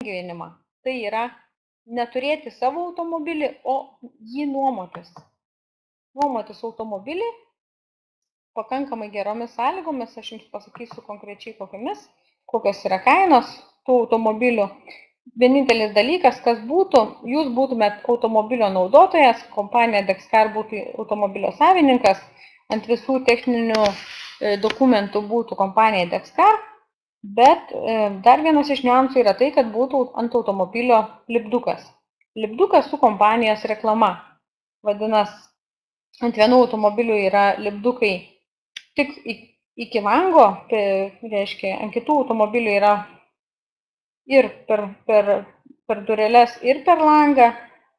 palengvinimą. Tai yra neturėti savo automobilį, o jį nuomotis. Nuomotis automobilį pakankamai geromis sąlygomis, aš jums pasakysiu konkrečiai kokios yra kainos tų automobilių. Vienintelis dalykas, kas būtų, jūs būtumėt automobilio naudotojas, kompanija Dexcar būtų automobilio savininkas, ant visų techninių dokumentų būtų kompanija Dexcar, bet dar vienas iš niuansų yra tai, kad būtų ant automobilio lipdukas. Lipdukas su kompanijos reklama. Vadinasi, ant vienų automobilių yra lipdukai tik iki lango, reiškia, ant kitų automobilių yra ir per dureles, ir per langą.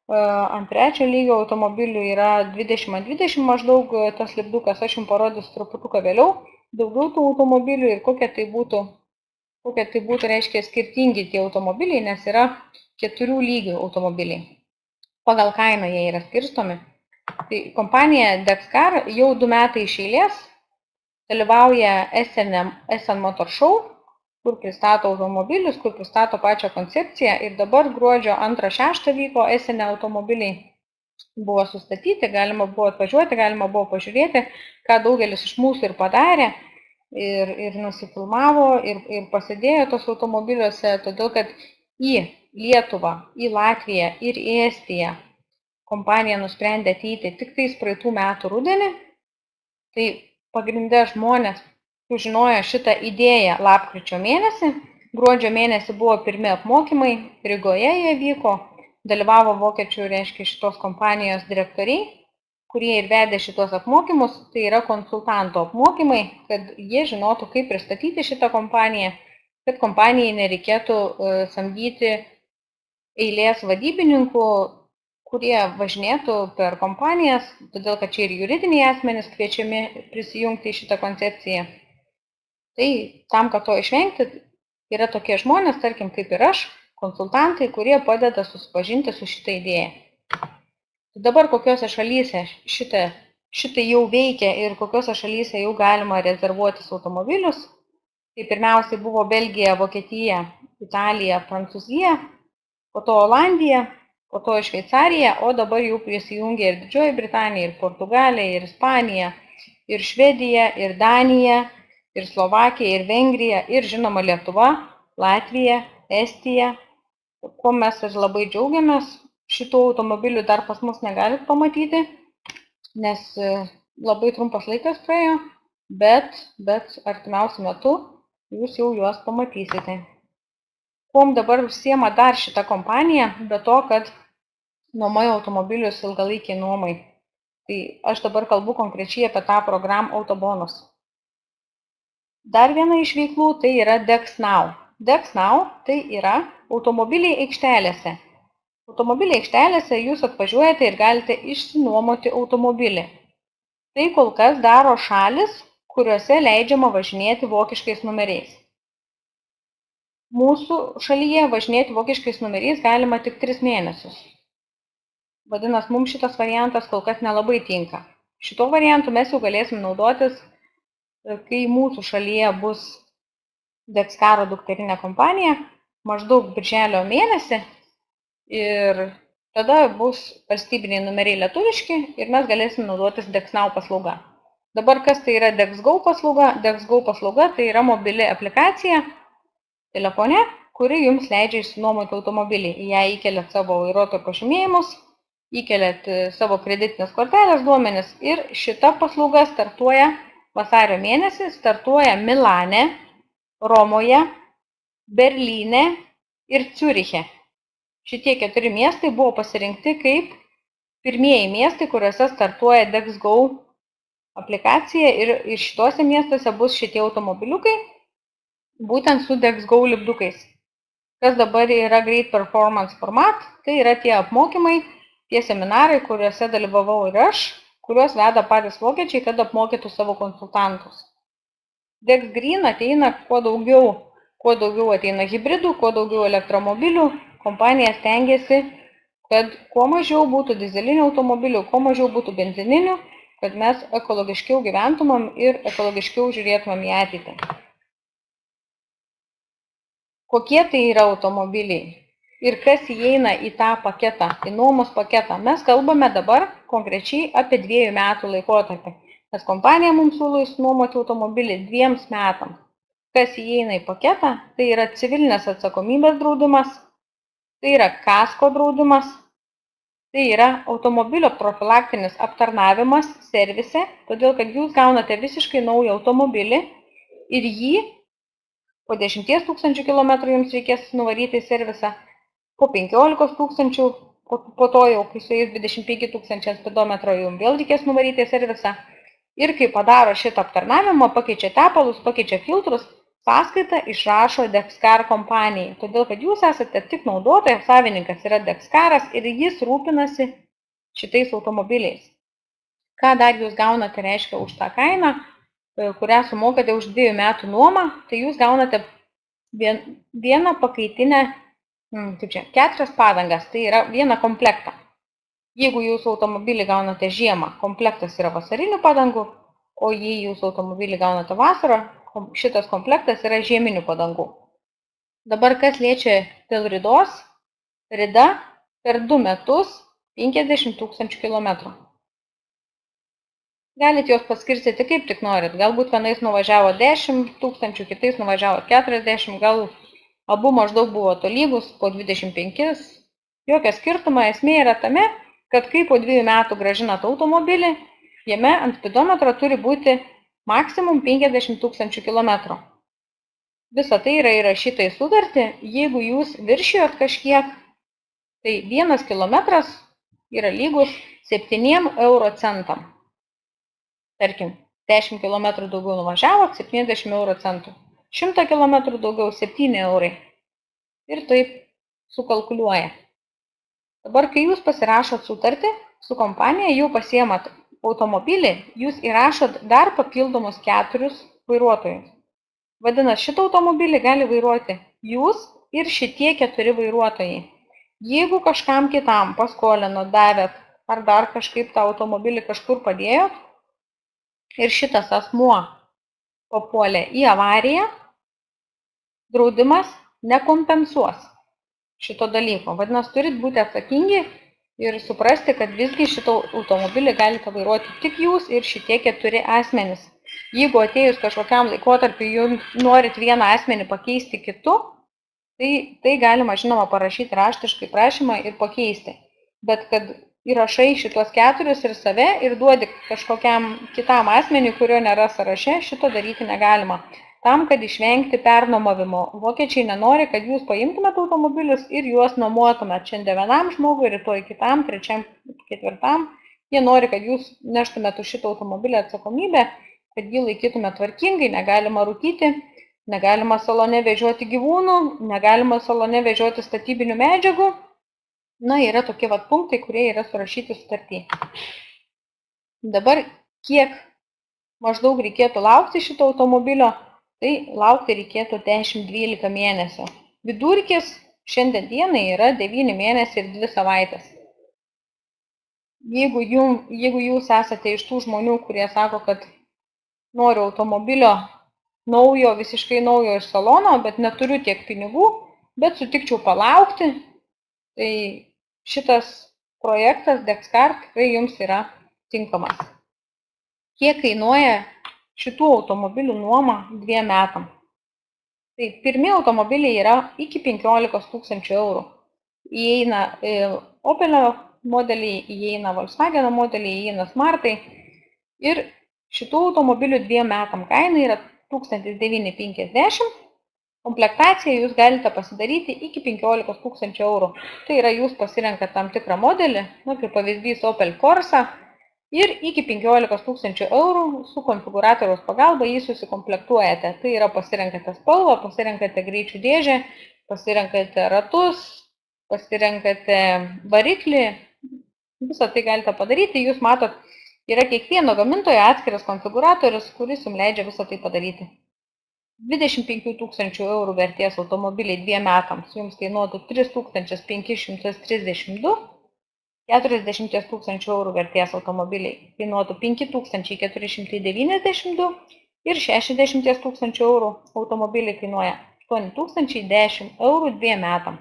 Ant trečio lygio automobilių yra 20x20 maždaug tas lipdukas, aš jums parodysiu truputuką vėliau, daugiau tų automobilių ir kokie tai būtų, reiškia, skirtingi tie automobiliai, nes yra 4 lygių automobiliai. Pagal kainą jie yra skirstomi. Tai kompanija Dexcar jau 2 metai iš eilės dalyvauja SN Motor Show, kur pristato automobilius, kur pristato pačią koncepciją ir dabar gruodžio 2-6 vyko SN automobiliai buvo sustatyti, galima buvo atvažiuoti, galima buvo pažiūrėti, ką daugelis iš mūsų ir padarė ir nusifilmavo ir pasidėjo tos automobiliuose, todėl kad į Lietuvą, į Latviją ir į Estiją kompanija nusprendė ateiti tik tais praeitų metų rudenį. Tai pagrinde žmonės sužinojo šitą idėją lapkričio mėnesį, gruodžio mėnesį buvo pirmi apmokymai, Rygoje jie vyko, dalyvavo vokiečių, reiškia, šitos kompanijos direktoriai, kurie ir vedė šitos apmokymus, tai yra konsultanto apmokymai, kad jie žinotų, kaip pristatyti šitą kompaniją, kad kompanijai nereikėtų samdyti eilės vadybininkų, kurie važinėtų per kompanijas, todėl kad čia ir juridiniai asmenys kviečiami prisijungti į šitą koncepciją. Tai tam, kad to išvengti, yra tokie žmonės, tarkim kaip ir aš, konsultantai, kurie padeda susipažinti su šitą idėją. Dabar kokiose šalyse šitai jau veikia ir kokiose šalyse jau galima rezervuotis automobilius. Tai pirmiausiai buvo Belgija, Vokietija, Italija, Prancūzija, po to Olandija, po to Šveicarija, o dabar jau prisijungė ir Didžioji Britanija, ir Portugalija, ir Ispanija, ir Švedija, ir Danija, ir Slovakija, ir Vengrija, ir žinoma Lietuva, Latvija, Estija. Kuo mes ir labai džiaugiamės, šitų automobilių dar pas mus negalit pamatyti, nes labai trumpas laikas praėjo, bet artimiausiu metu jūs jau juos pamatysite. Kuom dabar užsiema dar šitą kompaniją, be to, kad nuomoja automobilius ilgalaikiai nuomai. Tai aš dabar kalbu konkrečiai apie tą programą Autobonus. Dar viena iš veiklų tai yra DexNow. DexNow tai yra automobiliai aikštelėse. Automobiliai aikštelėse jūs atvažiuojate ir galite išsinuomoti automobilį. Tai kol kas daro šalis, kuriuose leidžiama važinėti vokiškais numeriais. Mūsų šalyje važinėti vokiškais numeriais galima tik 3 mėnesius. Vadinasi, mums šitas variantas kol kas nelabai tinka. Šito variantu mes jau galėsim naudotis, kai mūsų šalyje bus Dexcaro dukterinė kompanija, maždaug birželio mėnesį, ir tada bus valstybiniai numeriai lietuviški ir mes galėsim naudotis DexNow paslauga. Dabar kas tai yra DexGo paslauga? DexGo paslauga tai yra mobili aplikacija telefone, kuri jums leidžia išsinuomoti automobilį. Į ją įkeliat savo vairuotojo pažymėjimus, įkeliat savo kreditinės kortelės duomenis ir šita paslauga startuoja vasario mėnesį, startuoja Milane, Romoje, Berlyne ir Ciuriche. Šitie 4 miestai buvo pasirinkti kaip pirmieji miestai, kuriuose startuoja DexGo aplikacija ir šituose miestuose bus šitie automobiliukai, būtent su DexGo lipdukais. Kas dabar yra Great Performance Format, tai yra tie apmokymai, tie seminarai, kuriuose dalyvavau ir aš, kuriuos veda patys vokiečiai, kad apmokytų savo konsultantus. DexGreen ateina kuo daugiau ateina hibridų, kuo daugiau elektromobilių. Kompanija stengiasi, kad kuo mažiau būtų dizelinių automobilių, kuo mažiau būtų benzininių, kad mes ekologiškiau gyventumėm ir ekologiškiau žiūrėtumėm į ateitį. Kokie tai yra automobiliai ir kas įeina į tą paketą, į nuomos paketą. Mes kalbame dabar konkrečiai apie 2 metų laikotarpį, nes kompanija mums siūlo išsinuomoti automobilį 2 metams. Kas įeina į paketą, tai yra civilinės atsakomybės draudimas, tai yra kasko draudimas, tai yra automobilio profilaktinis aptarnavimas servise, todėl kad jūs gaunate visiškai naują automobilį ir jį po 10 000 km jums reikės nuvaryti į servisą, po 15 000, po to jau, kai sueis 25 000 speedometro, jums vėl reikės nuvaryti į servisą. Ir kai padaro šitą aptarnavimą, pakeičia tepalus, pakeičia filtrus, sąskaitą išrašo Dexcar kompanijai, todėl kad jūs esate tik naudotojas, savininkas yra Dexcaras ir jis rūpinasi šitais automobiliais. Ką dar jūs gaunate, reiškia, už tą kainą, kurią sumokate už 2 metų nuomą, tai jūs gaunate vieną pakaitinę, 4 padangas, tai yra vieną komplektą. Jeigu jūsų automobilį gaunate žiemą, komplektas yra vasarinių padangų, o jei jūsų automobilį gaunate vasarą, šitas komplektas yra žieminių padangų. Dabar kas liečia dėl ridos, rida per 2 metus 50 000 km. Galite juos paskirstyti kaip tik norit, galbūt vienais nuvažiavo 10 000, kitais nuvažiavo 40, gal abu maždaug buvo tolygus po 25. Jokio skirtumo, esmė yra tame, kad kai po 2 metų grąžinat automobilį, jame ant speedometro turi būti maksimum 50 000 km. Visa tai yra įrašyta į sutartį, jeigu jūs viršijot kažkiek, tai 1 kilometras yra lygus 7 euro centam. Tarkim, 10 km daugiau nuvažiavot, 70 euro centų. 100 km daugiau, 7 eurai. Ir taip sukalkuliuoja. Dabar, kai jūs pasirašot sutartį su kompanija, jau pasiemat automobilį, jūs įrašot dar papildomus 4 vairuotojus. Vadinasi, šitą automobilį gali vairuoti jūs ir šitie 4 vairuotojai. Jeigu kažkam kitam paskolinot, davėt ar dar kažkaip tą automobilį kažkur padėjot ir šitas asmuo papuolė į avariją, draudimas nekompensuos šito dalyko. Vadinasi, turit būti atsakingi ir suprasti, kad visgi šitą automobilį galite vairuoti tik jūs ir šitie 4 asmenys. Jeigu atėjus kažkokiam laikotarpiu jūs norit vieną asmenį pakeisti kitu, tai galima, žinoma, parašyti raštiškai prašymą ir pakeisti. Bet kad įrašai šitos 4 ir save ir duodi kažkokiam kitam asmeniui, kurio nėra sąraše, šito daryti negalima. Tam, kad išvengti pernuomavimo. Vokiečiai nenori, kad jūs paimtumėt automobilius ir juos nuomotumėt šiandien vienam žmogui, rytoj kitam, trečiam, ketvirtam. Jie nori, kad jūs neštumėt už šitą automobilį atsakomybę, kad jį laikytumėt tvarkingai, negalima rūkyti, negalima salone vežioti gyvūnų, negalima salone vežioti statybinių medžiagų. Na, yra tokie punktai, kurie yra surašyti sutartyje. Dabar kiek maždaug reikėtų laukti šito automobilio, tai laukti reikėtų 10-12 mėnesių. Vidurkis šiandien dienai yra 9 mėnesiai ir 2 savaitės. Jeigu jūs esate iš tų žmonių, kurie sako, kad noriu automobilio naujo, visiškai naujo iš salono, bet neturiu tiek pinigų, bet sutikčiau palaukti, tai šitas projektas Dexcar tikrai jums yra tinkamas. Kiek kainuoja šitų automobilių nuoma 2 metam? Tai pirmi automobiliai yra iki 15 000 eurų. Įeina Opelio modeliai, įeina Volkswageno modeliai, įeina Smartai. Ir šitų automobilių 2 metam kaina yra 1950. Komplektaciją jūs galite pasidaryti iki 15 000 eurų. Tai yra jūs pasirenkate tam tikrą modelį, kaip pavyzdys Opel Corsa, ir iki 15 000 eurų su konfiguratoriaus pagalba jį susikomplektuojate. Tai yra pasirenkate spalvą, pasirenkate greičių dėžę, pasirenkate ratus, pasirenkate variklį. Visą tai galite padaryti. Jūs matot, yra kiekvieno gamintojo atskiras konfiguratorius, kuris jums leidžia visą tai padaryti. 25 000 eurų vertės automobiliai 2 metams jums kainuotų 3532, 40 000 eurų vertės automobiliai kainuotų 5492 ir 60 000 eurų automobiliai kainuoja 8010 eurų 2 metam.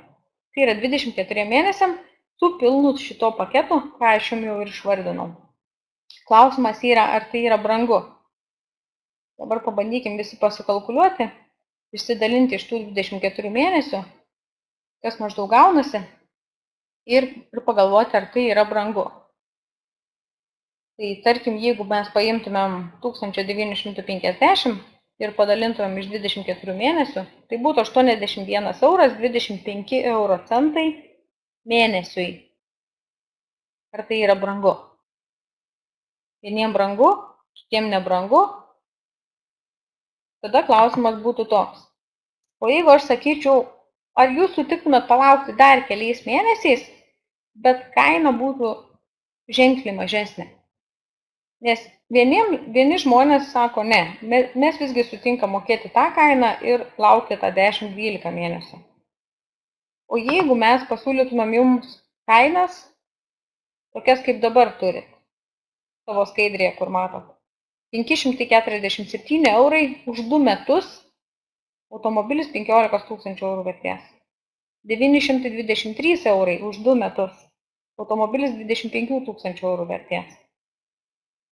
Tai yra 24 mėnesiam su pilnu šito paketu, ką aš jums jau ir išvardinau. Klausimas yra, ar tai yra brangu. Dabar pabandykim visi pasikalkuliuoti, išsidalinti iš tų 24 mėnesių, kas maždaug gaunasi, ir pagalvoti, ar tai yra brangu. Tai tarkim, jeigu mes paimtumėm 1950 ir padalintumėm iš 24 mėnesių, tai būtų 81 euras 25 euro centai mėnesiui. Ar tai yra brangu? Vieniem brangu, kitiem nebrangu. Tada klausimas būtų toks. O jeigu aš sakyčiau, ar jūs sutiktumėt palaukti dar keliais mėnesiais, bet kaina būtų ženkliai mažesnė? Nes vieni žmonės sako, ne, mes visgi sutinkam mokėti tą kainą ir laukti tą 10-12 mėnesių. O jeigu mes pasiūlytumėm jums kainas, tokias kaip dabar turit, savo skaidrėje, kur matot, 547 eurai už 2 metus, automobilis 15 000 eurų vertės. 923 eurai už 2 metus, automobilis 25 000 eurų vertės.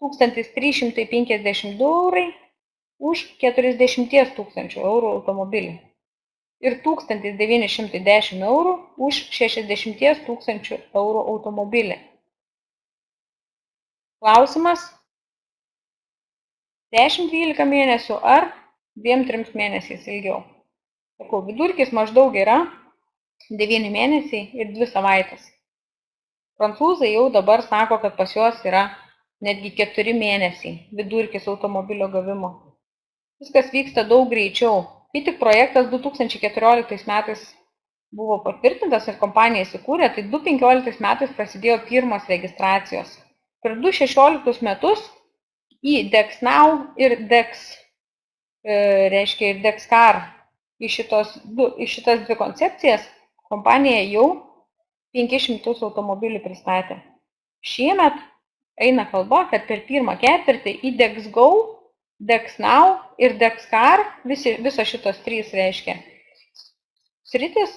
1352 eurai už 40 000 eurų automobilį ir 1910 eurų už 60 000 eurų automobilį. Klausimas, 10-12 mėnesių ar 2-3 mėnesiais ilgiau. Sakau, vidurkis maždaug yra 9 mėnesiai ir 2 savaitės. Prancūzai jau dabar sako, kad pas juos yra netgi 4 mėnesiai vidurkis automobilio gavimo. Viskas vyksta daug greičiau. Kai tik projektas 2014 metais buvo patvirtintas ir kompanija įsikūrė, tai 2015 metais prasidėjo pirmos registracijos. Per 2016 metus į DexNow ir DexCar į šitas 2 koncepcijas kompanija jau 500 automobilių pristatė. Šiemet eina kalba, kad per pirmą ketvirtį į DexGo, DexNow ir DexCar visos šitos 3 reiškia sritis,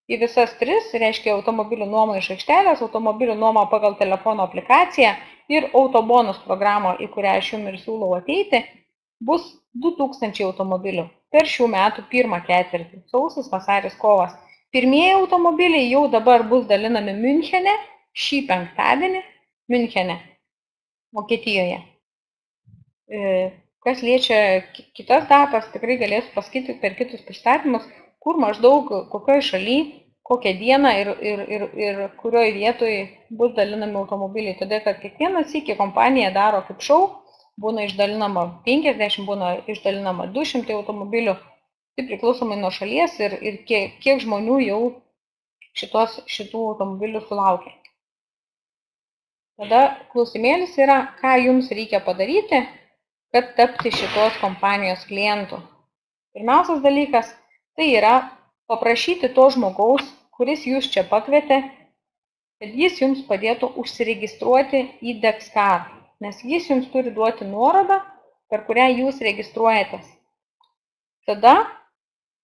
į visas 3 reiškia automobilių nuoma iš aikštelės, automobilių nuoma pagal telefono aplikaciją ir autobonus programą, į kurią aš jums ir siūlau ateiti, bus 2000 automobilių per šių metų pirmą ketvirtį, sausis, vasaris, kovas. Pirmieji automobiliai jau dabar bus dalinami Münchene, šį penktadienį Münchene, Vokietijoje. Kas liečia kitas datas, tikrai galėsiu pasakyti per kitus pristatymus, kur maždaug kokioje šalyje, kokią dieną ir kurioje vietoje bus dalinami automobiliai. Todėl, kad kiekvieną sykį kompanija daro kaip šou, būna išdalinama 50, būna išdalinama 200 automobilių, tai priklausomai nuo šalies ir kiek žmonių jau šitų automobilių sulaukia. Tada klausimėlis yra, ką jums reikia padaryti, kad tapti šitos kompanijos klientų. Pirmiausias dalykas, tai yra paprašyti to žmogaus, kuris jūs čia pakvietė, kad jis jums padėtų užsiregistruoti į DexCar, nes jis jums turi duoti nuorodą, per kurią jūs registruojatės. Tada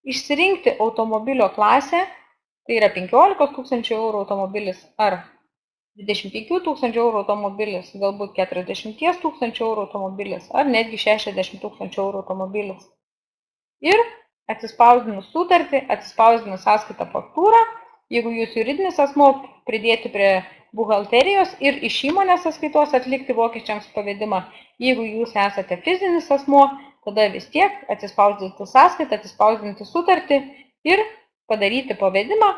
išsirinkti automobilio klasę, tai yra 15 000 eurų automobilis ar 25 000 eurų automobilis, galbūt 40 000 eurų automobilis ar netgi 60 000 eurų automobilis. Ir atsispausdinus sutartį, atsispausdinus sąskaitą faktūrą, jeigu jūs juridinis asmuo, pridėti prie buhalterijos ir iš įmonės sąskaitos atlikti vokiečiams pavedimą. Jeigu jūs esate fizinis asmuo, tada vis tiek atsispausdinti sąskaitą, atsispausdinti sutartį ir padaryti pavedimą.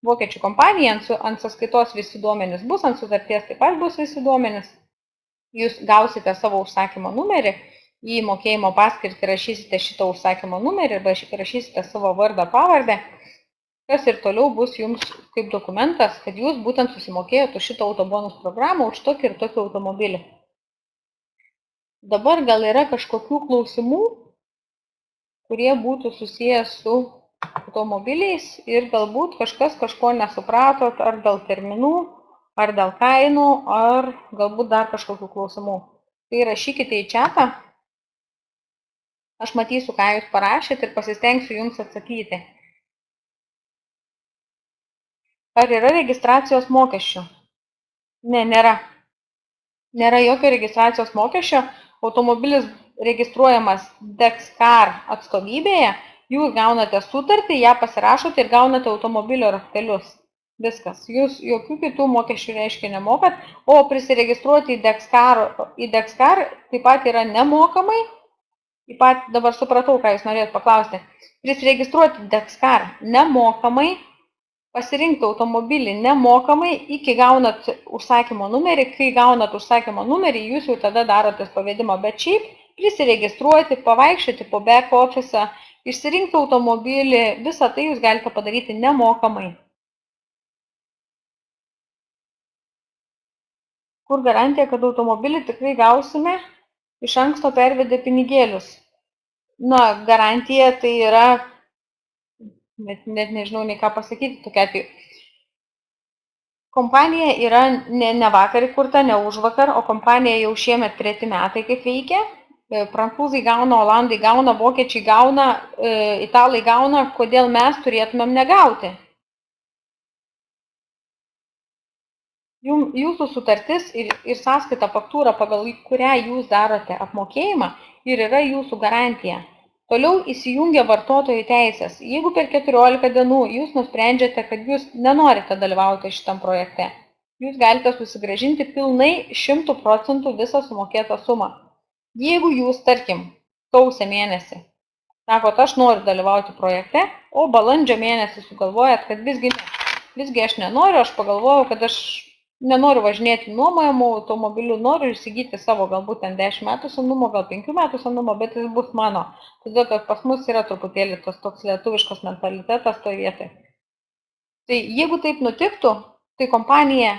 Vokiečių kompanija ant sąskaitos visi duomenys bus, ant sutarties taip pat bus visi duomenys. Jūs gausite savo užsakymo numerį, į mokėjimo paskirtį rašysite šitą užsakymo numerį arba rašysite savo vardą, pavardę, kas ir toliau bus jums kaip dokumentas, kad jūs būtent susimokėjote už šitą autobonus programą, už tokį ir tokį automobilį. Dabar gal yra kažkokių klausimų, kurie būtų susiję su automobiliais ir galbūt kažkas kažko nesupratot, ar dėl terminų, ar dėl kainų, ar galbūt dar kažkokių klausimų. Tai rašykite į chatą, Aš matysiu, ką jūs parašėt ir pasistengsiu jums atsakyti. Ar yra registracijos mokesčių? Ne, nėra. Nėra jokio registracijos mokesčio, automobilis registruojamas Dexcar atstovybėje, jūs gaunate sutartį, ją pasirašote ir gaunate automobilio raktelius. Viskas. Jūs jokių kitų mokesčių reiškia nemokat, o prisiregistruoti į Dexcar taip pat yra nemokamai. Dabar supratau, ką jūs norėjot paklausti. Prisiregistruoti Dexcar nemokamai, pasirinkti automobilį nemokamai, iki gaunat užsakymo numerį. Kai gaunat užsakymo numerį, jūs jau tada darotės pavedimą, bet šiaip prisiregistruoti, pavaikščioti po back office, išsirinkti automobilį, visą tai jūs galite padaryti nemokamai. Kur garantija, kad automobilį tikrai gausime, iš anksto pervedė pinigėlius? Na, garantija tai yra, net nežinau nei ką pasakyti tokia atveju. Kompanija yra ne vakar įkurta, ne užvakar, o kompanija jau šiemet 3 metai kaip veikia. Prancūzai gauna, olandai gauna, vokiečiai gauna, italai gauna, kodėl mes turėtumėm negauti. Jūsų sutartis ir sąskaita faktūra, pagal kurią jūs darote apmokėjimą, ir yra jūsų garantija. Toliau įsijungia vartotojų teisės. Jeigu per 14 dienų jūs nusprendžiate, kad jūs nenorite dalyvauti šitam projekte, jūs galite susigrąžinti pilnai 100% visą sumokėtą sumą. Jeigu jūs, tarkim, sausio mėnesį sakot, aš noriu dalyvauti projekte, o balandžio mėnesį sugalvojat, kad visgi aš nenoriu, aš pagalvojau, kad aš nenoriu važinėti nuomojamų automobilių, noriu įsigyti savo galbūt ten 10 metų senumo, gal 5 metų senumo, bet jis bus mano. Todėl, kad pas mus yra truputėlį tas toks lietuviškas mentalitetas toje vietoje. Tai jeigu taip nutiktų, tai kompanija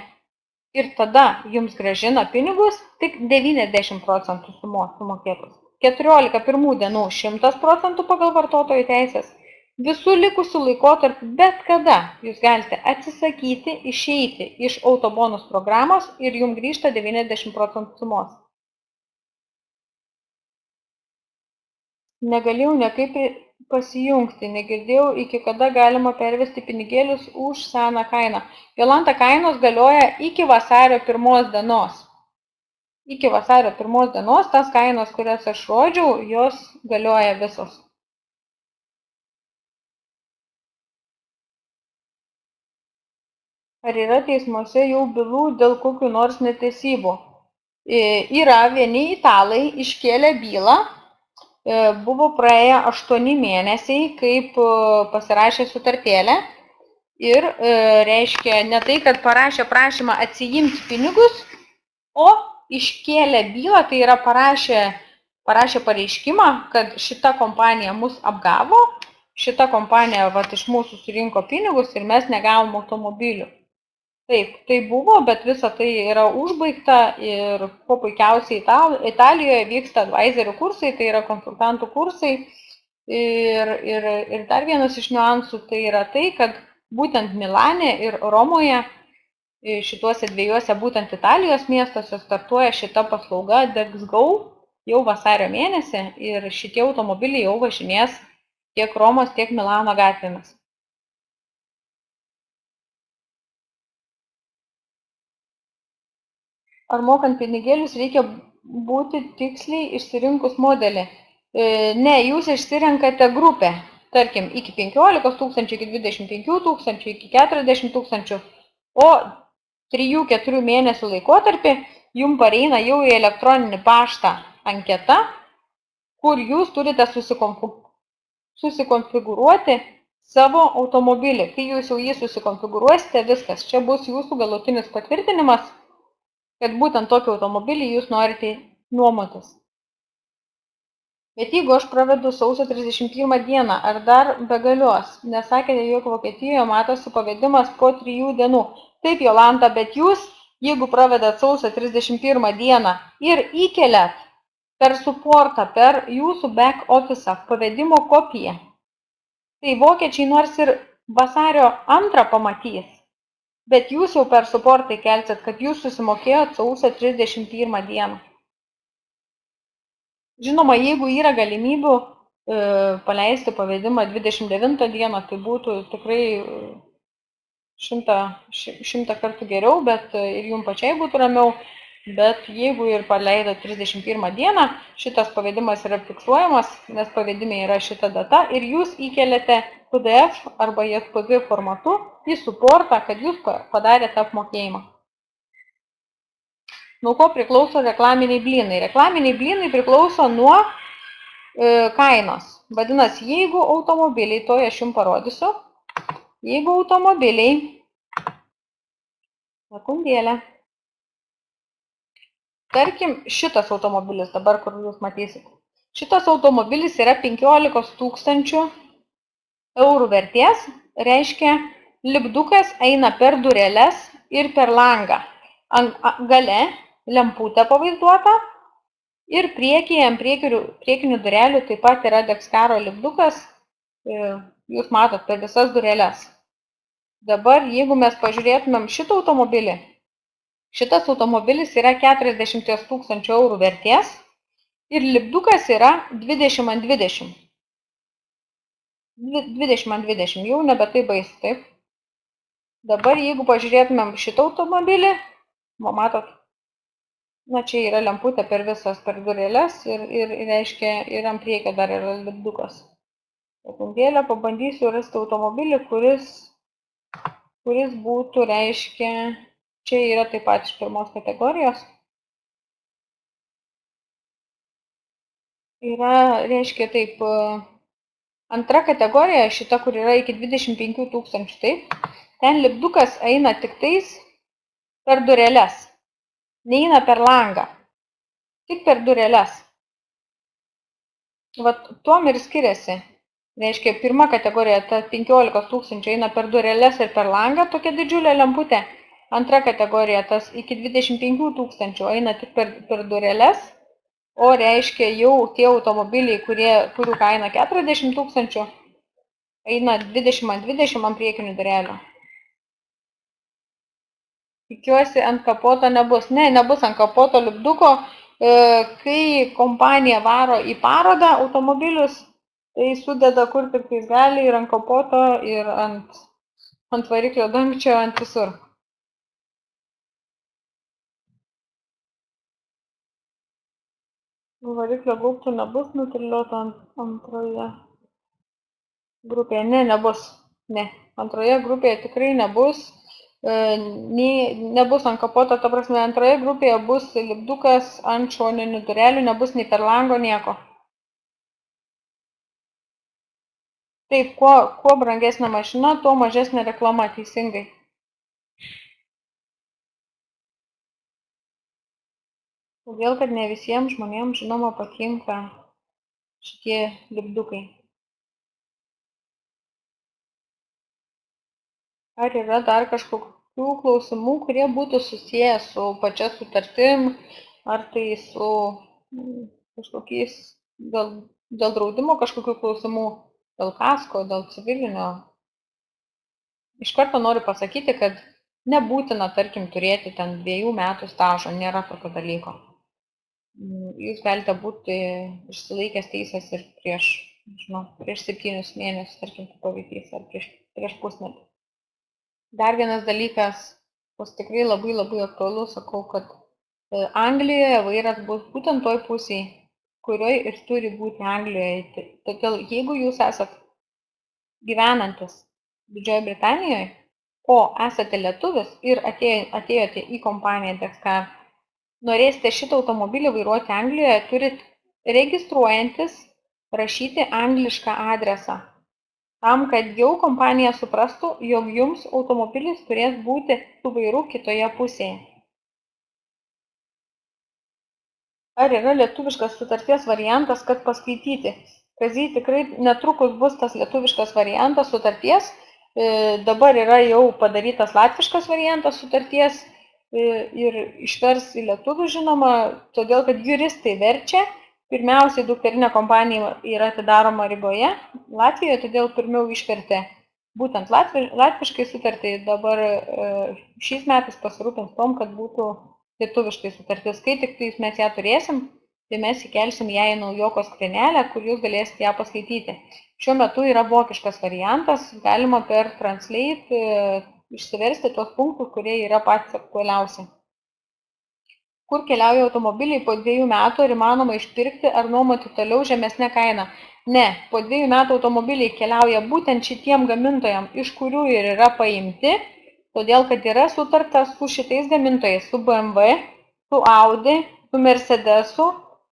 ir tada jums grąžina pinigus tik 90% sumos sumokėtus. 14 pirmų dienų 100% pagal vartotojų teisės. Visų likusių laikotarpių bet kada jūs galite atsisakyti, išeiti iš autobonus programos ir jums grįžta 90% sumos. Negalėjau niekaip pasijungti, negirdėjau, iki kada galima pervesti pinigėlius už seną kainą. Jolanta, kainos galioja iki vasario 1 dienos. Iki vasario 1 dienos tas kainos, kurias aš rodžiau, jos galioja visos. Ar yra teismuose jau bylų dėl kokių nors neteisybų? Yra, vieni italai iškėlė bylą, buvo praėję 8 mėnesiai, kaip pasirašė sutartėlę ir reiškia ne tai, kad parašė prašymą atsijimti pinigus, o iškėlė bylą, tai yra parašė pareiškimą, kad šita kompanija mus apgavo, šita kompanija iš mūsų surinko pinigus ir mes negavom automobilių. Taip, tai buvo, bet visa tai yra užbaigta ir kuo puikiausiai Italijoje vyksta advisorių kursai, tai yra konsultantų kursai. Ir dar vienas iš niuansų tai yra tai, kad būtent Milane ir Romoje, šituose dviejuose būtent Italijos miestuose startuoja šita paslauga DexGo jau vasario mėnesį ir šitie automobiliai jau važinės tiek Romos, tiek Milano gatvėmis. Ar mokant pinigėlius reikia būti tiksliai išsirinkus modelį? Ne, jūs išsirenkate grupę, tarkim, iki 15 tūkstančių, iki 25 tūkstančių, iki 40 tūkstančių, o 3-4 mėnesių laikotarpį jums pareina jau į elektroninį paštą anketa, kur jūs turite susikonfigūruoti savo automobilį. Kai jūs jau jį susikonfigūruosite, viskas, čia bus jūsų galutinis patvirtinimas, kad būtent tokį automobilį jūs norite nuomotis. Bet jeigu aš pravedu sausio 31 dieną, ar dar begalios? Nesakėte, jog Vokietijoje matosi pavedimas po 3 dienų. Taip, Jolanta, bet jūs, jeigu pravedat sausio 31 dieną ir įkeliat per supportą, per jūsų back office pavedimo kopiją, tai vokiečiai nors ir vasario 2 pamatys, bet jūs jau per supportą kelsit, kad jūs susimokėjot sausio 31 dieną. Žinoma, jeigu yra galimybių paleisti pavedimą 29 dieną, tai būtų tikrai 100 kartų geriau, bet ir jums pačiai būtų ramiau. Bet jeigu ir paleido 31 dieną, šitas pavedimas yra fiksuojamas, nes pavedime yra šita data ir jūs įkeliate PDF arba JPG formatu į suportą, kad jūs padarėte apmokėjimą. Nuo ko priklauso reklaminiai blynai? Reklaminiai blynai priklauso nuo kainos. Vadinasi, jeigu automobiliai, to aš jums parodysiu, jeigu automobiliai, sekundėlę, tarkim, šitas automobilis, dabar kur jūs matysit, šitas automobilis yra 15 000 eurų vertės, reiškia, lipdukas eina per dureles ir per langą. Gale lemputė pavaizduota ir priekyje, ant priekinių durelių taip pat yra Dexkaro lipdukas, jūs matot per visas dureles. Dabar, jeigu mes pažiūrėtumėm šitą automobilį, šitas automobilis yra 40 000 eurų vertės ir lipdukas yra 20 ant 20. 20 ant 20, jau nebe tai baisu, taip. Dabar, jeigu pažiūrėtumėm šitą automobilį, matot, na čia yra lemputė per visas per dureles ir reiškia, ir ant priekio dar yra lipdukas. Sekundėlę pabandysiu rasti automobilį, kuris būtų, reiškia, čia yra taip pat iš pirmos kategorijos. Yra, reiškia, taip, antra kategorija, šita, kur yra iki 25 000, taip, ten lipdukas eina tik tais per dureles, neina per langą, tik per dureles. Vat tuom ir skiriasi. Reiškia, pirma kategorija, ta 15 000 eina per dureles ir per langą, tokia didžiulė lemputė. Antra kategorija, tas iki 25 000 eina tik per dureles, o reiškia, jau tie automobiliai, kurių kaina 40 000, eina 20 ant 20 ant priekinių durelių. Tikiuosi, ant kapoto nebus. Ne, nebus ant kapoto lipduko. Kai kompanija varo į parodą automobilius, tai sudeda kur tik tais gali ir ant kapoto, ir ant variklio dangčio, ant visur. Variklio gaubtų nebus nutriliuota antroje grupėje. Ne, nebus. Ne, antroje grupėje tikrai nebus. Nebus ant kapoto, ta prasme, antroje grupėje bus lipdukas ant šoninių durelių, nebus nei per lango nieko. Taip, kuo brangesnė mašina, tuo mažesnė reklama, teisingai. Todėl, kad ne visiems žmonėms, žinoma, patinka šitie lipdukai. Ar yra dar kažkokių klausimų, kurie būtų susiję su pačia sutartim, ar tai su kažkokiais dėl draudimo kažkokių klausimų, dėl kasko, dėl civilinio? Iš karto noriu pasakyti, kad nebūtina, tarkim, turėti ten 2 metų stažo, nėra tokio dalyko. Jūs galite būti išsilaikęs teisės ir prieš 7 mėnesius, tarkim, pavyzdys, ar prieš pusmetį. Dar vienas dalykas, kas tikrai labai aktualu, sakau, kad Anglijoje vairas bus būtent toj pusėje, kurioje ir turi būti Anglijoje. Todėl, jeigu jūs esat gyvenantis Didžiojoje Britanijoje, o esate lietuvis ir atėjote į kompaniją Dexkar, norėsite šitą automobilį vairuoti Anglijoje, turit registruojantis rašyti anglišką adresą. Tam, kad jau kompanija suprastų, jog jums automobilis turės būti su vairu kitoje pusėje. Ar yra lietuviškas sutarties variantas, kad paskaityti? Kazy, tikrai netrukus bus tas lietuviškas variantas sutarties. Dabar yra jau padarytas latviškas variantas sutarties ir išvers į lietuvių, žinoma, todėl, kad juristai verčia. Pirmiausiai dukterinė kompanija yra atidaroma Rygoje, Latvijoje, todėl pirmiau išvertė būtent latviškai sutartį. Dabar šiais metais pasirūpins tom, kad būtų lietuviškai sutartis. Kai tik mes ją turėsim, tai mes įkelsim ją į naujoko skrynelę, kur jūs galėsite ją paskaityti. Šiuo metu yra vokiškas variantas, galima per Translate išsiversti tuos punktus, kurie yra patys aktualiausi. Kur keliauja automobiliai po 2 metų, ar įmanoma išpirkti ar nuomoti toliau žemesnę kainą? Ne, po 2 metų automobiliai keliauja būtent šitiem gamintojam, iš kurių ir yra paimti, todėl kad yra sutarta su šitais gamintojais, su BMW, su Audi, su Mercedesu,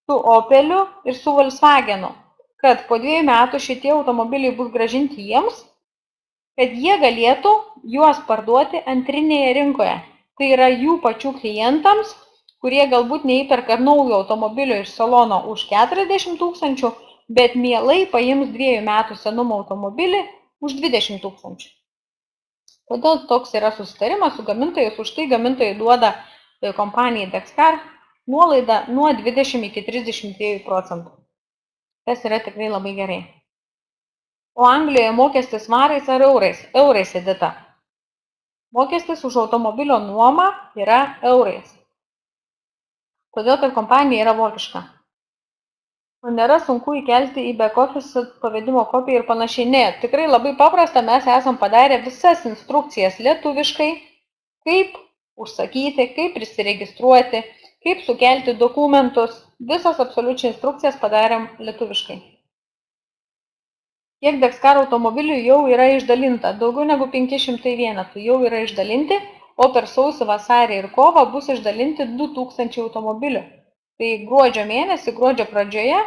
su Opeliu ir su Volkswagenu, kad po 2 metų šitie automobiliai bus gražinti jiems, kad jie galėtų juos parduoti antrinėje rinkoje. Tai yra jų pačių klientams, kurie galbūt neįperka naujo automobilio iš salono už 40 000, bet mielai paims 2 metų senumo automobilį už 20 000. Todėl toks yra susitarimas su gamintojais, už tai gamintojai duoda kompanijai Dexcar nuolaidą nuo 20 iki 32%. Tas yra tikrai labai gerai. O Anglijoje mokestis svarais ar eurais? Eurais, Edita. Mokestis už automobilio nuomą yra eurais. Todėl, kad kompanija yra vokiška. Nėra sunku įkelti į back office pavedimo kopiją ir panašiai. Ne, tikrai labai paprasta, mes esam padarę visas instrukcijas lietuviškai, kaip užsakyti, kaip prisiregistruoti, kaip sukelti dokumentus. Visas absoliučiai instrukcijas padarėm lietuviškai. Kiek Dexcar automobilių jau yra išdalinta? Daugiau negu 500 vienetų jau yra išdalinti, o per sausį, vasarį ir kovą bus išdalinti 2000 automobilių. Tai gruodžio mėnesį, gruodžio pradžioje,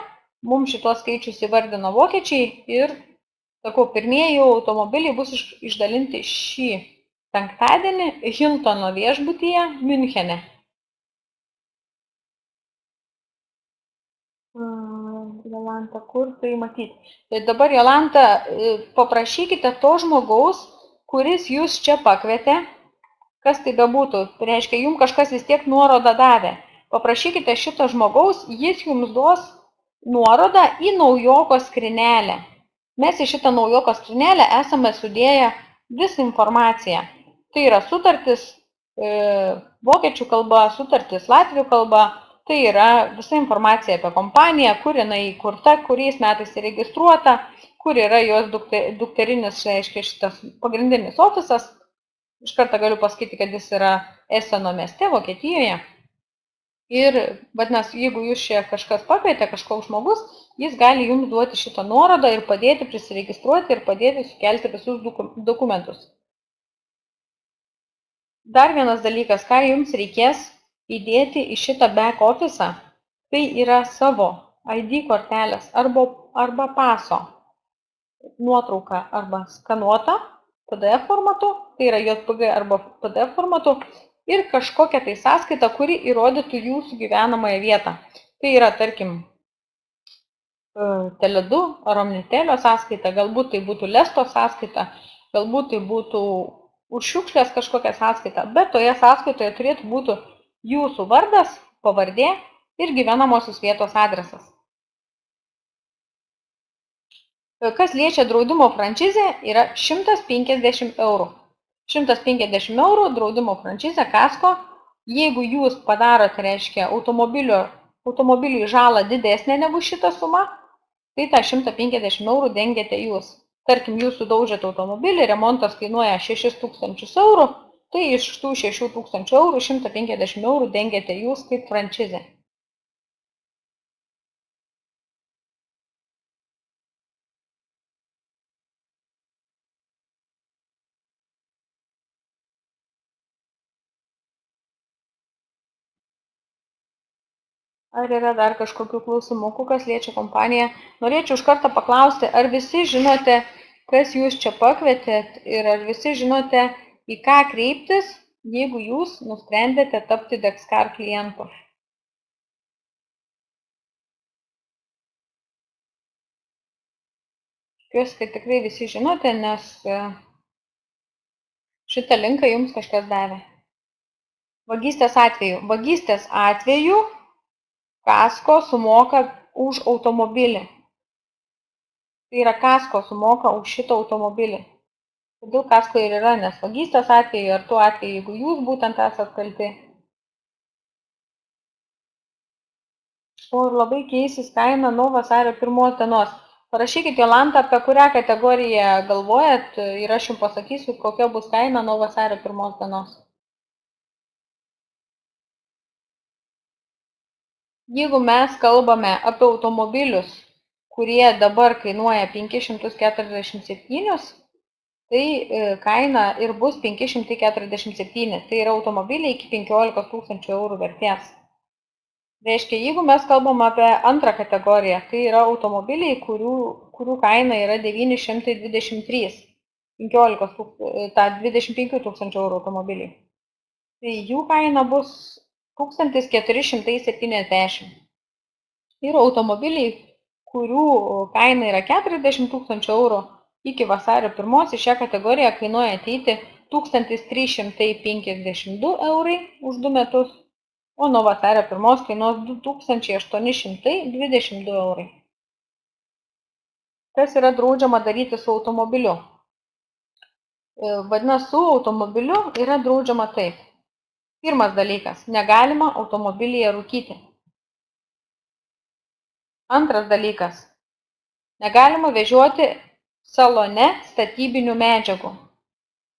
mums šitos skaičius įvardino vokiečiai ir, sakau, pirmieji automobiliai bus išdalinti šį penktadienį Hiltono viešbutyje Miunchene. Jolanta, kur tai matyti? Tai dabar, Jolanta, paprašykite to žmogaus, kuris jūs čia pakvietė, kas tai bebūtų, tai reiškia, jums kažkas vis tiek nuorodą davė. Paprašykite šito žmogaus, jis jums duos nuorodą į naujoko skrynelę. Mes į šitą naujoko skrynelę esame sudėję visą informaciją. Tai yra sutartis vokiečių kalba, sutartis latvių kalba, tai yra visa informacija apie kompaniją, kur jinai įkurta, kuriais metais įregistruota, kur yra jos dukterinis, reiškia, šitas pagrindinis ofisas. Iš karto galiu pasakyti, kad jis yra Eseno mieste, Vokietijoje. Ir, vadinasi, jeigu jūs čia kažkas pakvietė, kažkoks žmogus, jis gali jums duoti šitą nuorodą ir padėti prisiregistruoti ir padėti sukelti visus dokumentus. Dar vienas dalykas, ką jums reikės įdėti į šitą back office, tai yra savo ID kortelės arba paso nuotrauka arba skanuota PDF formatu, tai yra JPG arba PDF formatu, ir kažkokia tai sąskaita, kuri įrodytų jūsų gyvenamąją vietą. Tai yra, tarkim, Tele2 ar Omnitelio sąskaita, galbūt tai būtų Lesto sąskaita, galbūt tai būtų už šiukšlės kažkokia sąskaita, bet toje sąskaitoje turėtų būti jūsų vardas, pavardė ir gyvenamosios vietos adresas. Kas liečia draudimo frančizę, yra 150 eurų. 150 eurų draudimo frančizė kasko, jeigu jūs padarote, reiškia, automobiliui žalą didesnė negu šitą sumą, tai tą 150 eurų dengiate jūs. Tarkim, jūs sudaužėte automobilį, remontas kainuoja 6000 eurų, tai iš tų 6000 eurų 150 eurų dengiate jūs kaip frančizė. Ar yra dar kažkokių klausimų, kas liečia kompaniją? Norėčiau iš karto paklausti, ar visi žinote, kas jūs čia pakvietėt ir ar visi žinote, į ką kreiptis, jeigu jūs nusprendėte tapti Dexcar klientu? Tikiuosi, kad tikrai visi žinote, nes šitą linką jums kažkas davė. Vagystės atveju kasko sumoka už automobilį. Tai yra kasko sumoka už šitą automobilį. Todėl kasko ir yra, nes vagystės atveju ar tuo atveju, jeigu jūs būtent esat kalti. O labai keisis kaina nuo vasario 1 dienos. Parašykit, Jolanta, apie kurią kategoriją galvojat ir aš jums pasakysiu, kokia bus kaina nuo vasario 1 dienos. Jeigu mes kalbame apie automobilius, kurie dabar kainuoja 547, tai kaina ir bus 547. Tai yra automobiliai iki 15 000 eurų vertės. Reiškia, jeigu mes kalbam apie antrą kategoriją, tai yra automobiliai, kurių kaina yra 923, 25 000 eurų automobiliai. Tai jų kaina bus 1470. Ir automobiliai, kurių kaina yra 40 000 eurų, iki vasario 1 į šią kategoriją kainuoja ateiti 1352 eurai už 2 metus. O nuo vasario 1 kainuos 2822 eurai. Kas yra draudžiama daryti su automobiliu? Vadinasi, su automobiliu yra draudžiama taip. Pirmas dalykas – negalima automobilyje rūkyti. Antras dalykas – negalima vežioti salone statybinių medžiagų.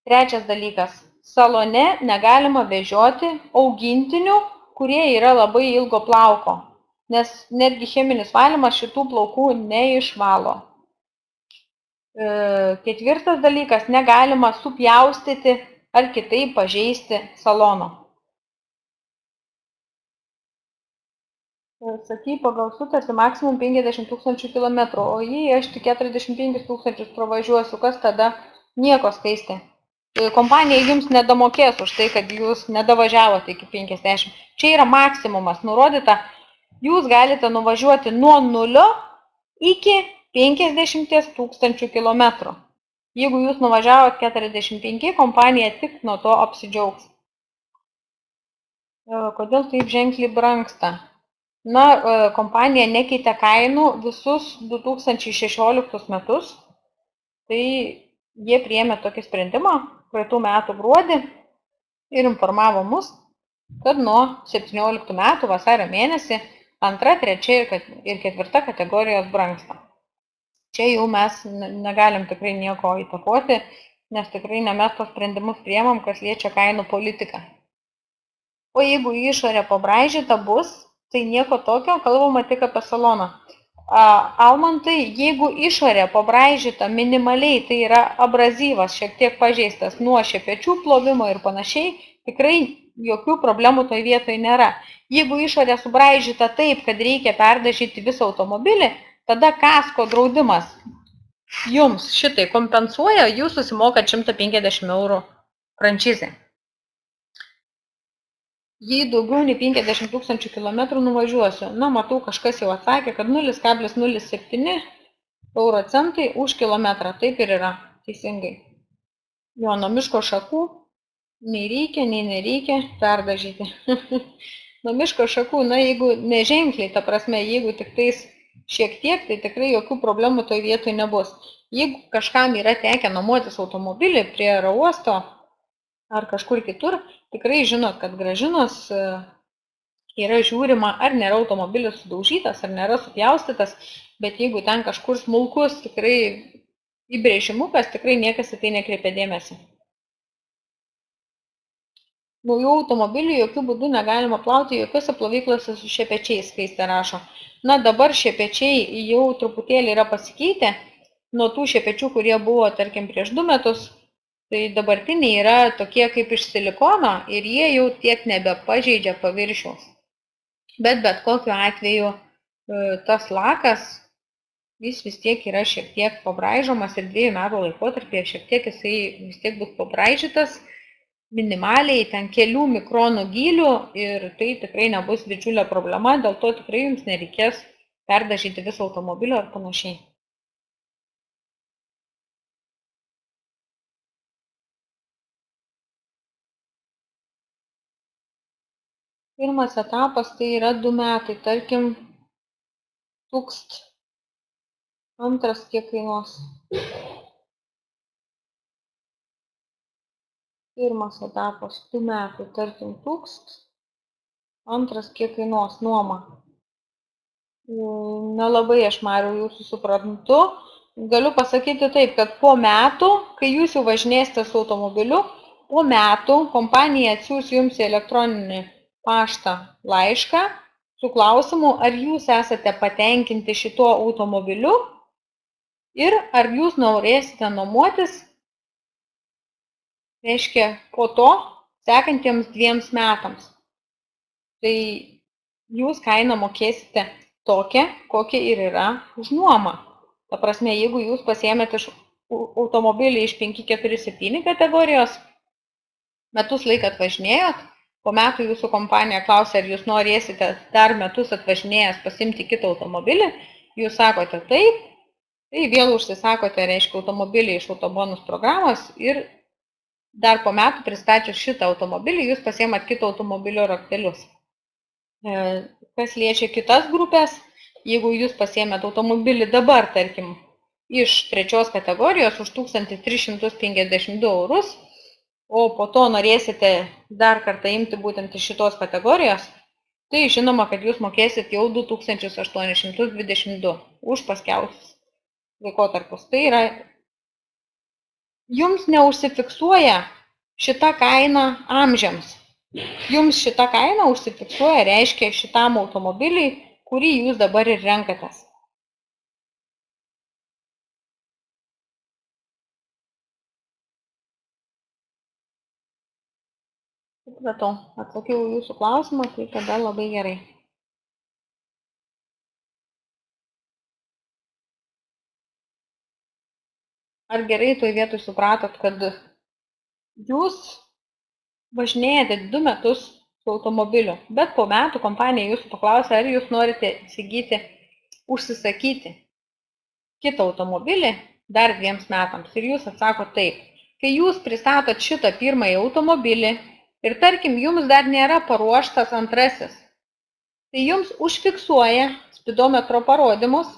Trečias dalykas – salone negalima vežioti augintinių, kurie yra labai ilgo plauko, nes netgi cheminis valymas šitų plaukų neišvalo. Ketvirtas dalykas – negalima supjaustyti ar kitaip pažeisti salono. Sakai, pagal sutartį maksimum 50 000 kilometrų, o jei aš tik 45 000 pravažiuosiu, kas tada? Nieko, Skaistė. Kompanija jums nedamokės už tai, kad jūs nedavažiavote iki 50. Čia yra maksimumas nurodyta. Jūs galite nuvažiuoti nuo 0 iki 50 000 kilometrų. Jeigu jūs nuvažiavot 45, kompanija tik nuo to apsidžiaugs. Kodėl taip ženkliai brangsta? Na, kompanija nekeitė kainų visus 2016 metus. Tai jie priėmė tokį sprendimą praeitų metų gruodį ir informavo mus, kad nuo 17 metų vasario mėnesį 2., 3. ir 4. kategorijos brangsta. Čia jau mes negalim tikrai nieko įtakoti, nes tikrai ne mes tos sprendimus priėmam, kas liečia kainų politiką. O jeigu išorė pabraižyta bus, tai nieko tokio, kalbama tik apie saloną. Almantai, jeigu išorė pabraižyta minimaliai, tai yra abrazyvas šiek tiek pažeistas nuo šepečių plovimo ir panašiai, tikrai jokių problemų toj vietoj nėra. Jeigu išorė subraižyta taip, kad reikia perdažyti visą automobilį, tada kasko draudimas jums šitai kompensuoja, jūs susimokat 150 eurų frančizę. Jei daugiau nei 50 000 kilometrų nuvažiuosiu, na, matau, kažkas jau atsakė, kad 0,07 euro centai už kilometrą, taip ir yra, teisingai. Jo, nuo miško šakų nei reikia, nei nereikia perdažyti. Nuo miško šakų, na, jeigu neženkliai, ta prasme, jeigu tik tais šiek tiek, tai tikrai jokių problemų toj vietoj nebus. Jeigu kažkam yra tekę nuomotis automobilį prie aerouosto ar kažkur kitur, tikrai žinot, kad grąžinos yra žiūrima, ar nėra automobilis sudaužytas, ar nėra supjaustytas, bet jeigu ten kažkur smulkus tikrai įbrėžimukas, tikrai niekas į tai nekreipia dėmesį. Naujų automobilių jokių būdų negalima plauti jokiose plovyklose su šepečiais, Skaistė rašo. Na, dabar šepečiai jau truputėlį yra pasikeitę nuo tų šepečių, kurie buvo, tarkim, prieš 2 metus. Tai dabartiniai yra tokie kaip iš silikono ir jie jau tiek nebepažeidžia paviršiaus. Bet kokiu atveju tas lakas, jis vis tiek yra šiek tiek pabraižomas ir 2 metų laikotarpyje šiek tiek jisai vis tiek bus pabraižytas minimaliai, ten kelių mikronų gylių ir tai tikrai nebus didžiulė problema, dėl to tikrai jums nereikės perdažyti visą automobilį ar panašiai. Pirmas etapas tai yra 2 metai, tarkim, 1000. Antras kiek kainuos? Pirmas etapas 2 metai, tarkim, 1000. Antras kiek kainuos nuoma? Nelabai aš, Mariau, jūsų suprantu. Galiu pasakyti taip, kad po metų, kai jūs jau važinėsite su automobiliu, po metų kompanija atsiūs jums į elektroninį paštą laišką su klausimu, ar jūs esate patenkinti šituo automobiliu ir ar jūs norėsite nuomotis, reiškia, po to sekantiems 2 metams. Tai jūs kainą mokėsite tokią, kokia ir yra už nuomą. Ta prasme, jeigu jūs pasiėmėte automobilį iš 547 kategorijos, metus laiką atvažinėjot, po metų jūsų kompanija klausia, ar jūs norėsite dar metus atvažinėjęs pasimti kitą automobilį, jūs sakote taip, tai vėl užsisakote, reiškia, automobilį iš autobonus programos ir dar po metų pristačius šitą automobilį, jūs pasiėmat kito automobilio raktelius. Kas liečia kitas grupės, jeigu jūs pasiėmėt automobilį dabar, tarkim, iš 3 kategorijos už 1352 eurus, o po to norėsite dar kartą imti būtent iš šitos kategorijos, tai žinoma, kad jūs mokėsit jau 2822 už paskiausius laikotarpius. Tai yra, jums neužsifiksuoja šita kaina amžiams. Jums šita kaina užsifiksuoja, reiškia, šitam automobiliui, kurį jūs dabar ir renkatės. Supratau, atsakiau jūsų klausimą, tai tada labai gerai. Ar gerai toj vietoj supratot, kad jūs važinėjate 2 metus su automobiliu, bet po metų kompanija jūsų paklausia, ar jūs norite įsigyti, užsisakyti kitą automobilį dar 2 metams. Ir jūs atsako taip. Kai jūs pristatot šitą pirmąjį automobilį ir tarkim, jums dar nėra paruoštas antrasis, tai jums užfiksuoja spidometro parodymus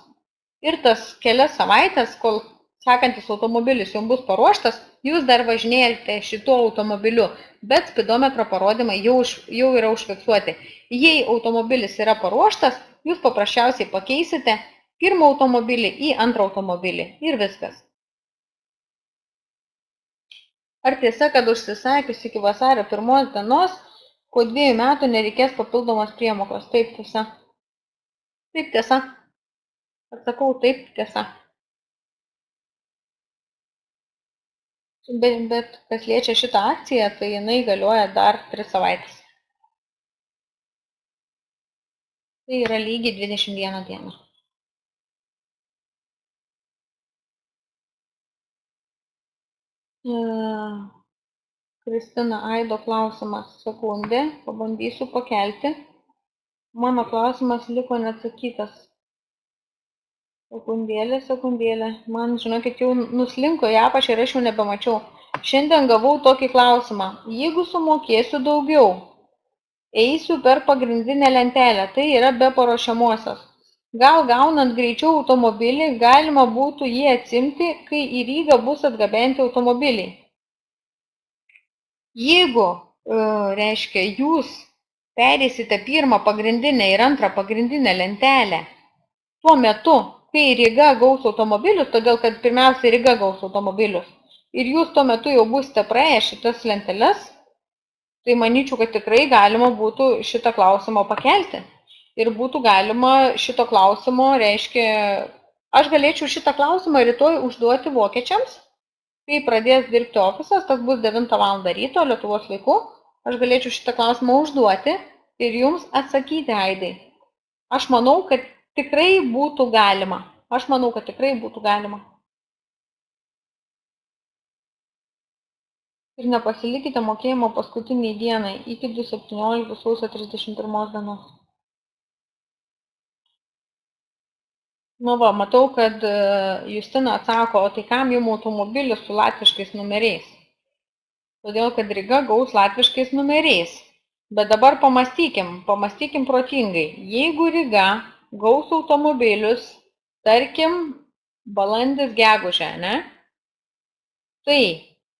ir tas kelias savaitės, kol sekantis automobilis jums bus paruoštas, jūs dar važinėjate šituo automobiliu, bet spidometro parodymai jau yra užfiksuoti. Jei automobilis yra paruoštas, jūs paprasčiausiai pakeisite pirmą automobilį į antrą automobilį ir viskas. Ar tiesa, kad užsisakius iki vasario 1 dienos, po 2 metų nereikės papildomos priemokos? Taip tiesa. Taip tiesa. Atsakau, taip tiesa. Bet kas liečia šitą akciją, tai jinai galioja dar 3 savaitės. Tai yra lygiai 21 dieną. Kristina Aido klausimas. Sekundė, pabandysiu pakelti. Mano klausimas liko neatsakytas. Sekundėlė. Man, žinokit, jau nuslinko į apačią ir aš jau nebemačiau. Šiandien gavau tokį klausimą. Jeigu sumokėsiu daugiau, eisiu per pagrindinę lentelę, tai yra be paruošiamosios. Gal gaunant greičiau automobilį, galima būtų jį atsimti, kai į Rygą bus atgabenti automobiliai. Jeigu, reiškia, jūs pereisite pirmą pagrindinę ir antrą pagrindinę lentelę, tuo metu, kai Ryga gaus automobilius, todėl kad pirmiausia Ryga gaus automobilius, ir jūs tuo metu jau būsite praėję šitas lenteles, tai manyčiau, kad tikrai galima būtų šitą klausimą pakelti. Ir būtų galima šito klausimo, reiškia, aš galėčiau šitą klausimą rytoj užduoti vokiečiams, kai pradės dirbti ofisas, tas bus 9 val. Ryto Lietuvos laiku, aš galėčiau šitą klausimą užduoti ir jums atsakyti, Aidai. Aš manau, kad tikrai būtų galima. Ir nepasilikite mokėjimo paskutiniai dienai iki 2017 sausio 31 dienos. Nu va, matau, kad Justina atsako, o tai kam jums automobilis su latviškais numeriais? Todėl, kad Ryga gaus latviškais numeriais. Bet dabar pamastykim protingai. Jeigu Ryga gaus automobilius, tarkim, balandis gegužę, ne? Tai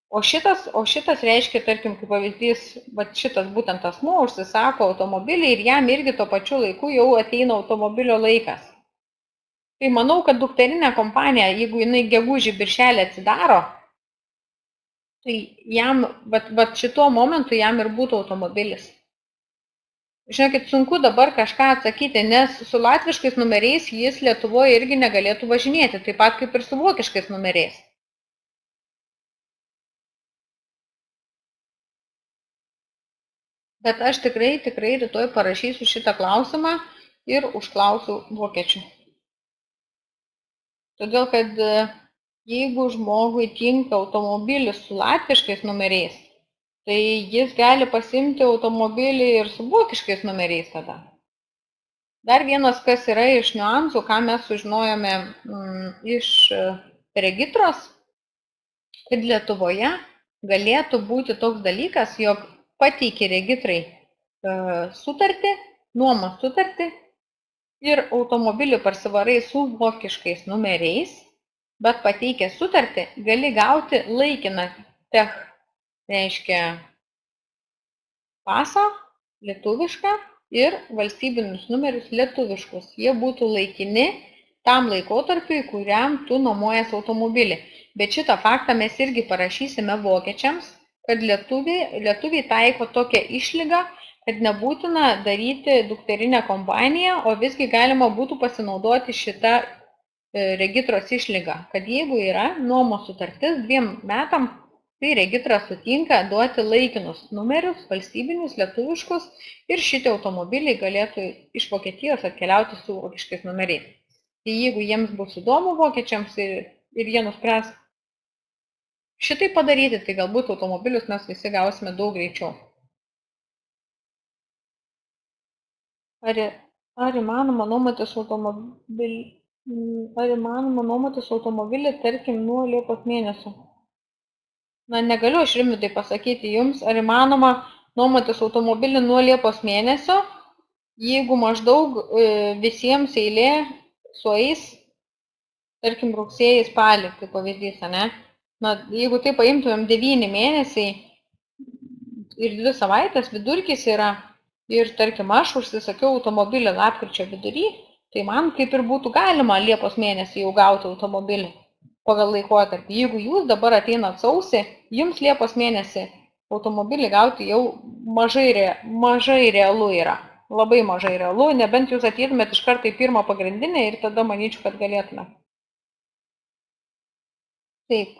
O šitas reiškia, tarkim, kaip pavyzdys, šitas būtent asmuo užsisako automobilį ir jam irgi tuo pačiu laiku jau ateina automobilio laikas. Tai manau, kad dukterinė kompanija, jeigu jinai gegužį birželį atsidaro, tai jam, šituo momentu jam ir būtų automobilis. Žinokit, sunku dabar kažką atsakyti, nes su latviškais numeriais jis Lietuvoje irgi negalėtų važinėti, taip pat kaip ir su vokiškais numeriais. Bet aš tikrai rytoj parašysiu šitą klausimą ir užklausiu vokiečių. Todėl, kad jeigu žmogui tinka automobilis su latviškais numeriais, tai jis gali pasimti automobilį ir su vokiškais numeriais tada. Dar vienas, kas yra iš niuansų, ką mes sužinojome iš regitros, kad Lietuvoje galėtų būti toks dalykas, jog pateikė regitrai sutartį, nuomos sutartį ir automobilį parsivarai su vokiškais numeriais, bet pateikę sutartį gali gauti laikiną reiškia pasą lietuvišką ir valstybinius numerius lietuviškus. Jie būtų laikini tam laikotarpiui, kuriam tu nuomojas automobilį. Bet šitą faktą mes irgi parašysime vokiečiams, kad lietuviai taiko tokią išlygą, kad nebūtina daryti dukterinę kompaniją, o visgi galima būtų pasinaudoti šitą regitros išlygą, kad jeigu yra nuomos sutartis 2 metam, tai regitra sutinka duoti laikinus numerius, valstybinius, lietuviškus ir šitie automobiliai galėtų iš Vokietijos atkeliauti su vokiškais numeriais. Tai jeigu jiems bus įdomu vokiečiams ir jie nuspręs šitai padaryti, tai galbūt automobilius mes visi gausime daug greičiau. Ar įmanoma nuomotis automobilį, tarkim, nuo Liepos mėnesio? Na, negaliu aš Rimvydai pasakyti jums, ar įmanoma nuomotis automobilį nuo Liepos mėnesio, jeigu maždaug visiems eilė sueis, tarkim, rugsėjį, spalį, kaip pavyzdys, ne? Na, jeigu tai paimtumėm 9 mėnesiai ir 2 savaitės vidurkis yra, ir tarkim aš užsisakiau automobilį lapkričio vidury, tai man kaip ir būtų galima Liepos mėnesį jau gauti automobilį pagal laikotarpį. Jeigu jūs dabar ateinat sausį, jums Liepos mėnesį automobilį gauti jau mažai realu yra. Labai mažai realu, nebent jūs ateitumėt iš karto į pirmą pagrindinę ir tada manyčiau, kad galėtume. Taip,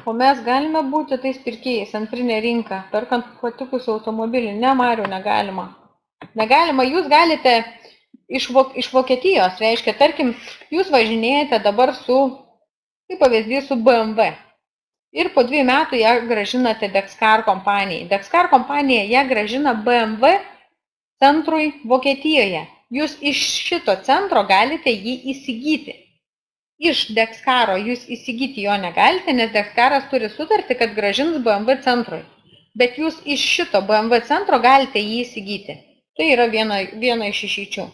o mes galime būti tais pirkėjais antrinė rinka, perkant patikusių automobilį? Ne, Mariau, negalima. Negalima, jūs galite iš Vokietijos, reiškia, tarkim, jūs važinėjate dabar kaip pavyzdys, su BMW. Ir po 2 metų ją gražinate Dexcar kompanijai. Dexcar kompanija ją gražina BMW centrui Vokietijoje. Jūs iš šito centro galite jį įsigyti. Iš Dexcaro jūs įsigyti jo negalite, nes Dexcaras turi sutartį, kad gražins BMW centrui. Bet jūs iš šito BMW centro galite jį įsigyti. Tai yra viena iš išeičių.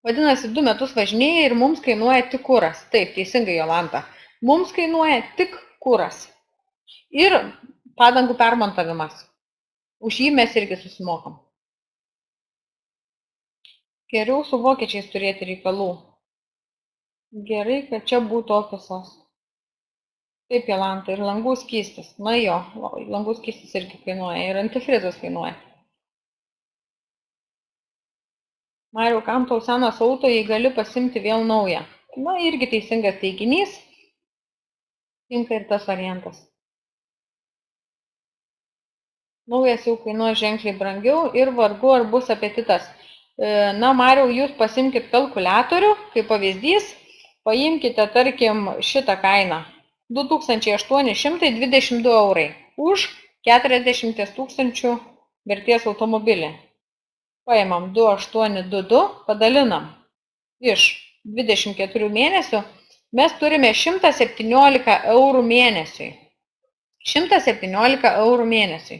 Vadinasi, 2 metus važinėja ir mums kainuoja tik kuras. Taip, teisingai, Jolanta. Mums kainuoja tik kuras. Ir padangų permontavimas. Už jį mes irgi susimokam. Geriau su vokiečiais turėti reikalų. Gerai, kad čia būtų ofisas. Taip, Jolanta, ir langų skystis. Na jo, langų skystis irgi kainuoja. Ir antifrizas kainuoja. Mariau, kam tau senas auto, jei gali pasimti vėl naują? Na, irgi teisingas teiginys. Tinka ir tas variantas. Naujas jau kainuoja ženkliai brangiau ir vargu ar bus apetitas. Na, Mariau, jūs pasimkit kalkuliatorių, kaip pavyzdys, paimkite, tarkim, šitą kainą. 2822 eurai už 40 000 vertės automobilį. Paimam 2822, padalinam iš 24 mėnesių, mes turime 117 eurų mėnesiui. 117 eurų mėnesiui.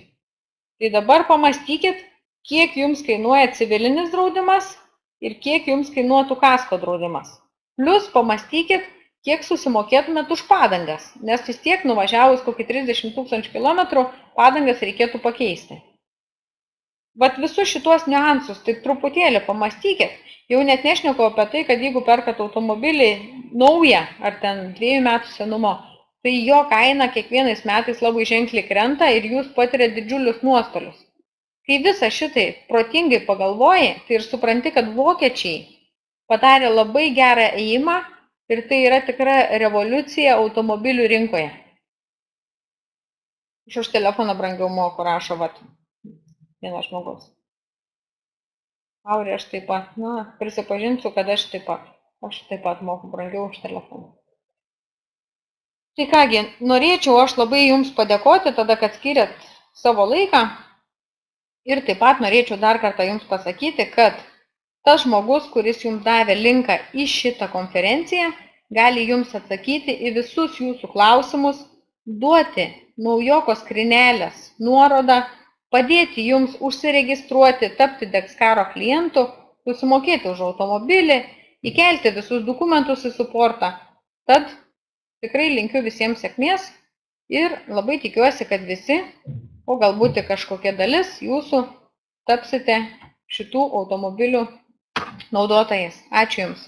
Tai dabar pamastykit, kiek jums kainuoja civilinis draudimas ir kiek jums kainuotų kasko draudimas. Plius pamastykit, kiek susimokėtumėt už padangas, nes vis tiek nuvažiavus kokį 30 000 kilometrų padangas reikėtų pakeisti. Vat visus šitos niuansus, tai truputėlį pamastykit, jau net nešneku apie tai, kad jeigu perkat automobilį naują ar ten 2 metų senumo, tai jo kaina kiekvienais metais labai ženkliai krenta ir jūs patiria didžiulius nuostolius. Kai visą šitai protingai pagalvoji, tai ir supranti, kad vokiečiai padarė labai gerą ėjimą ir tai yra tikra revoliucija automobilių rinkoje. Iš už telefoną brangiau moku, rašo vat vienas žmogus. Aurė, aš taip pat, prisipažinsiu, kad aš taip pat moku brangiau už telefoną. Tai kągi, norėčiau aš labai jums padėkoti tada, kad skiriat savo laiką ir taip pat norėčiau dar kartą jums pasakyti, kad tas žmogus, kuris jums davė linką į šitą konferenciją, gali jums atsakyti į visus jūsų klausimus, duoti naujoko skrynelės nuorodą, padėti jums užsiregistruoti, tapti Dexkaro klientu, susimokėti už automobilį, įkelti visus dokumentus į suportą. Tad tikrai linkiu visiems sėkmės ir labai tikiuosi, kad visi, o galbūt kažkokia dalis jūsų tapsite šitų automobilių naudotojais. Ačiū Jums.